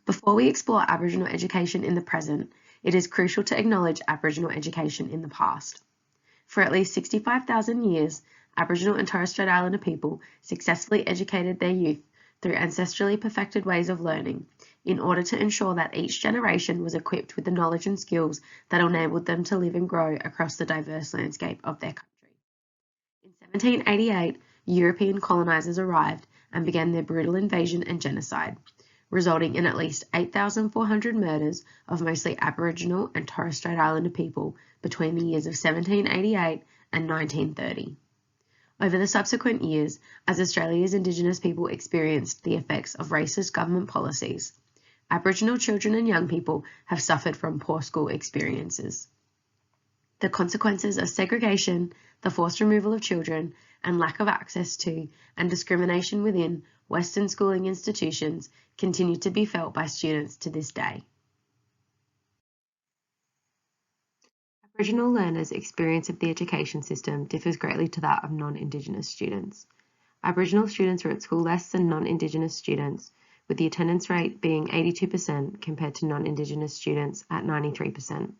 Before we explore Aboriginal education in the present, it is crucial to acknowledge Aboriginal education in the past. For at least 65,000 years, Aboriginal and Torres Strait Islander people successfully educated their youth through ancestrally perfected ways of learning, in order to ensure that each generation was equipped with the knowledge and skills that enabled them to live and grow across the diverse landscape of their country. In 1788, European colonisers arrived and began their brutal invasion and genocide, resulting in at least 8,400 murders of mostly Aboriginal and Torres Strait Islander people between the years of 1788 and 1930. Over the subsequent years, as Australia's Indigenous people experienced the effects of racist government policies, Aboriginal children and young people have suffered from poor school experiences. The consequences of segregation, the forced removal of children, and lack of access to and discrimination within Western schooling institutions continue to be felt by students to this day. Aboriginal learners' experience of the education system differs greatly to that of non-Indigenous students. Aboriginal students are at school less than non-Indigenous students, with the attendance rate being 82% compared to non-Indigenous students at 93%, and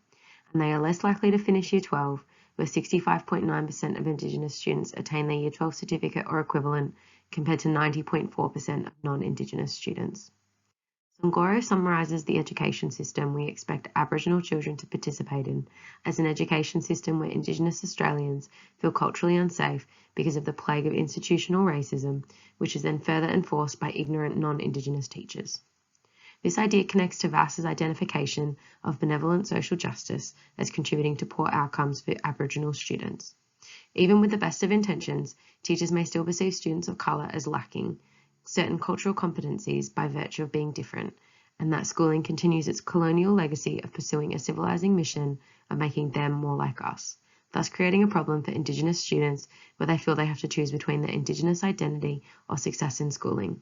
they are less likely to finish Year 12, where 65.9% of Indigenous students attain their Year 12 certificate or equivalent, compared to 90.4% of non-Indigenous students. Songoro summarises the education system we expect Aboriginal children to participate in as an education system where Indigenous Australians feel culturally unsafe because of the plague of institutional racism, which is then further enforced by ignorant non-Indigenous teachers. This idea connects to Vass's identification of benevolent social justice as contributing to poor outcomes for Aboriginal students. Even with the best of intentions, teachers may still perceive students of colour as lacking certain cultural competencies by virtue of being different, and that schooling continues its colonial legacy of pursuing a civilising mission of making them more like us, thus creating a problem for Indigenous students where they feel they have to choose between their Indigenous identity or success in schooling.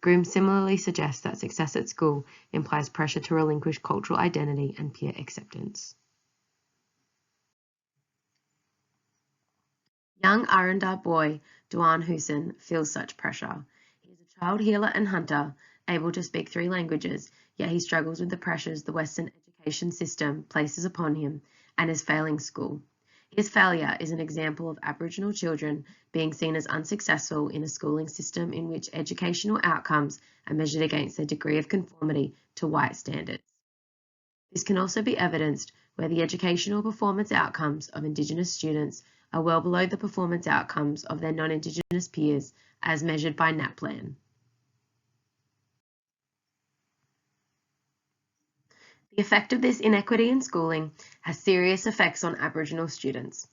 Groom similarly suggests that success at school implies pressure to relinquish cultural identity and peer acceptance. Young Arundar boy Duan Hussein feels such pressure. He is a child healer and hunter, able to speak 3 languages, yet he struggles with the pressures the Western education system places upon him and is failing school. His failure is an example of Aboriginal children being seen as unsuccessful in a schooling system in which educational outcomes are measured against their degree of conformity to white standards. This can also be evidenced where the educational performance outcomes of Indigenous students are well below the performance outcomes of their non-Indigenous peers as measured by NAPLAN. The effect of this inequity in schooling has serious effects on Aboriginal students.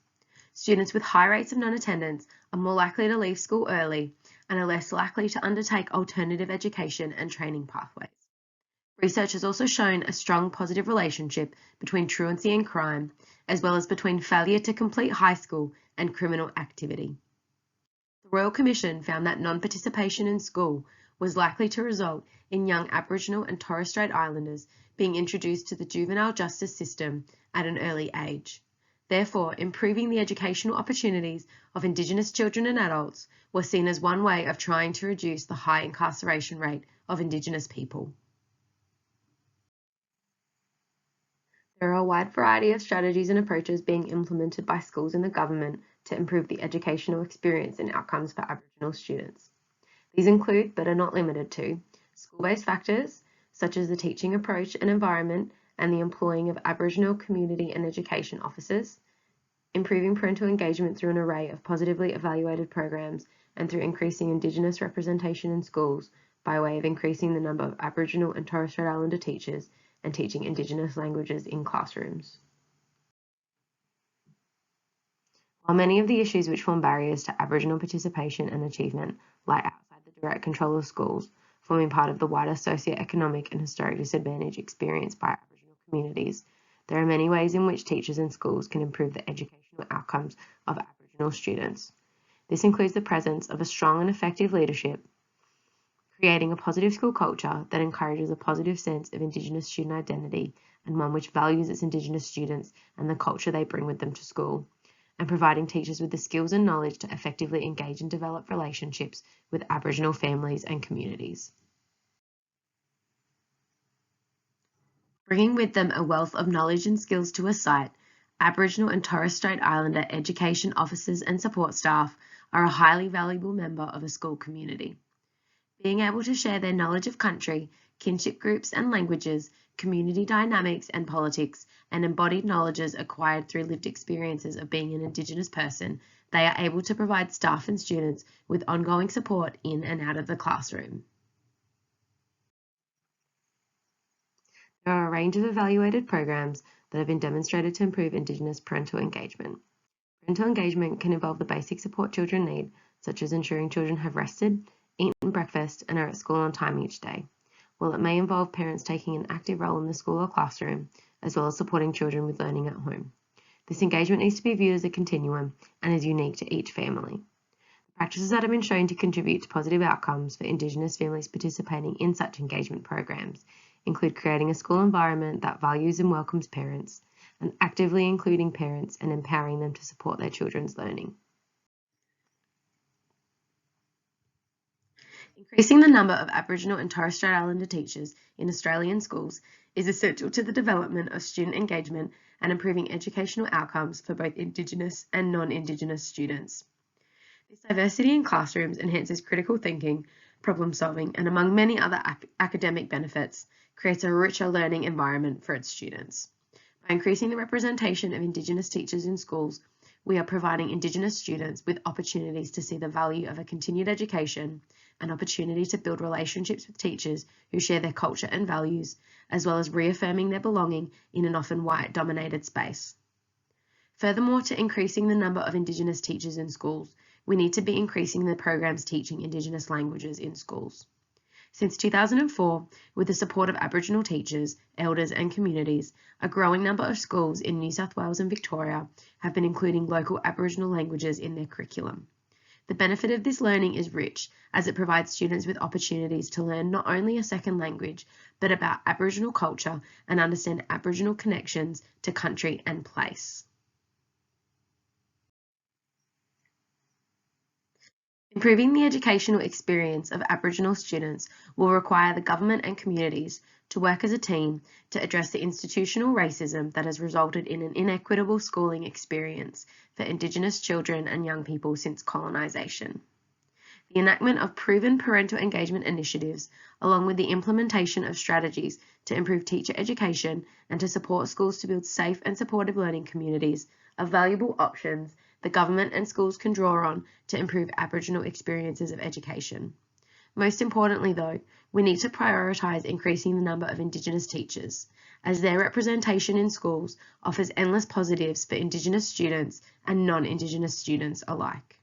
Students with high rates of non-attendance are more likely to leave school early and are less likely to undertake alternative education and training pathways. Research has also shown a strong positive relationship between truancy and crime, as well as between failure to complete high school and criminal activity. The Royal Commission found that non-participation in school was likely to result in young Aboriginal and Torres Strait Islanders being introduced to the juvenile justice system at an early age. Therefore, improving the educational opportunities of Indigenous children and adults was seen as one way of trying to reduce the high incarceration rate of Indigenous people. There are a wide variety of strategies and approaches being implemented by schools and the government to improve the educational experience and outcomes for Aboriginal students. These include, but are not limited to, school-based factors, such as the teaching approach and environment and the employing of Aboriginal community and education officers, improving parental engagement through an array of positively evaluated programs and through increasing Indigenous representation in schools by way of increasing the number of Aboriginal and Torres Strait Islander teachers and teaching Indigenous languages in classrooms. While many of the issues which form barriers to Aboriginal participation and achievement lie outside the direct control of schools, forming part of the wider socio-economic and historic disadvantage experienced by Aboriginal communities, there are many ways in which teachers and schools can improve the educational outcomes of Aboriginal students. This includes the presence of a strong and effective leadership, creating a positive school culture that encourages a positive sense of Indigenous student identity and one which values its Indigenous students and the culture they bring with them to school, and providing teachers with the skills and knowledge to effectively engage and develop relationships with Aboriginal families and communities. Bringing with them a wealth of knowledge and skills to a site, Aboriginal and Torres Strait Islander education officers and support staff are a highly valuable member of a school community. Being able to share their knowledge of country, kinship groups and languages, community dynamics and politics, and embodied knowledges acquired through lived experiences of being an Indigenous person, they are able to provide staff and students with ongoing support in and out of the classroom. There are a range of evaluated programs that have been demonstrated to improve Indigenous parental engagement. Parental engagement can involve the basic support children need, such as ensuring children have rested, eaten breakfast, and are at school on time each day, while it may involve parents taking an active role in the school or classroom, as well as supporting children with learning at home. This engagement needs to be viewed as a continuum and is unique to each family. Practices that have been shown to contribute to positive outcomes for Indigenous families participating in such engagement programs include creating a school environment that values and welcomes parents, and actively including parents and empowering them to support their children's learning. Increasing the number of Aboriginal and Torres Strait Islander teachers in Australian schools is essential to the development of student engagement and improving educational outcomes for both Indigenous and non-Indigenous students. This diversity in classrooms enhances critical thinking, problem solving, and among many other academic benefits, creates a richer learning environment for its students. By increasing the representation of Indigenous teachers in schools, we are providing Indigenous students with opportunities to see the value of a continued education, an opportunity to build relationships with teachers who share their culture and values, as well as reaffirming their belonging in an often white-dominated space. Furthermore, to increasing the number of Indigenous teachers in schools, we need to be increasing the programs teaching Indigenous languages in schools. Since 2004, with the support of Aboriginal teachers, elders and communities, a growing number of schools in New South Wales and Victoria have been including local Aboriginal languages in their curriculum. The benefit of this learning is rich, as it provides students with opportunities to learn not only a second language, but about Aboriginal culture and understand Aboriginal connections to country and place. Improving the educational experience of Aboriginal students will require the government and communities to work as a team to address the institutional racism that has resulted in an inequitable schooling experience for Indigenous children and young people since colonisation. The enactment of proven parental engagement initiatives, along with the implementation of strategies to improve teacher education and to support schools to build safe and supportive learning communities, are valuable options the government and schools can draw on to improve Aboriginal experiences of education. Most importantly, though, we need to prioritise increasing the number of Indigenous teachers, as their representation in schools offers endless positives for Indigenous students and non-Indigenous students alike.